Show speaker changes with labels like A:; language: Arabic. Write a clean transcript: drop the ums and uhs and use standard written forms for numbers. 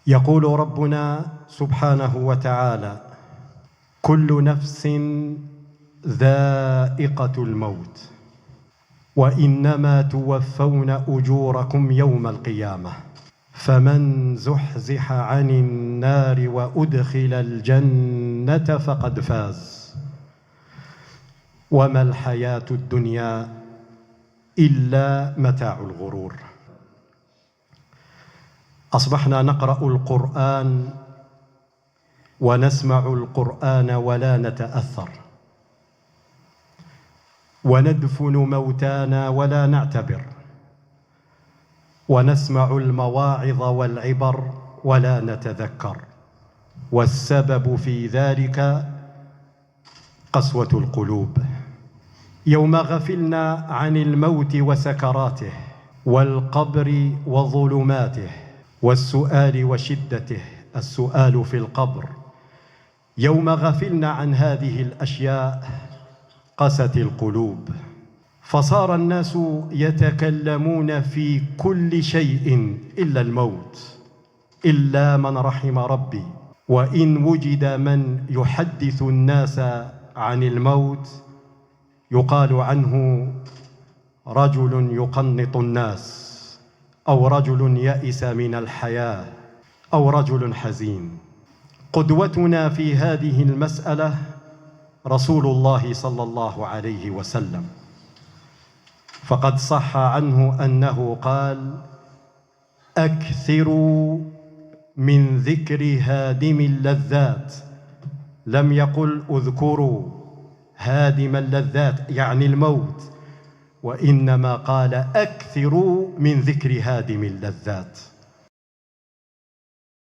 A: يقول ربنا سبحانه وتعالى: كل نفس ذائقة الموت وإنما توفون أجوركم يوم القيامة فمن زحزح عن النار وأدخل الجنة فقد فاز وما الحياة الدنيا إلا متاع الغرور. أصبحنا نقرأ القرآن ونسمع القرآن ولا نتأثر، وندفن موتانا ولا نعتبر، ونسمع المواعظ والعبر ولا نتذكر، والسبب في ذلك قسوة القلوب. يوم غفلنا عن الموت وسكراته والقبر وظلماته والسؤال وشدته، السؤال في القبر، يوم غفلنا عن هذه الأشياء قست القلوب، فصار الناس يتكلمون في كل شيء إلا الموت، إلا من رحم ربي. وإن وجد من يحدث الناس عن الموت يقال عنه رجل يقنط الناس، أو رجل يئس من الحياة، أو رجل حزين. قدوتنا في هذه المسألة رسول الله صلى الله عليه وسلم، فقد صح عنه أنه قال: أكثروا من ذكر هادم اللذات. لم يقل اذكروا هادم اللذات يعني الموت، وإنما قال أكثروا من ذكر هادم اللذات.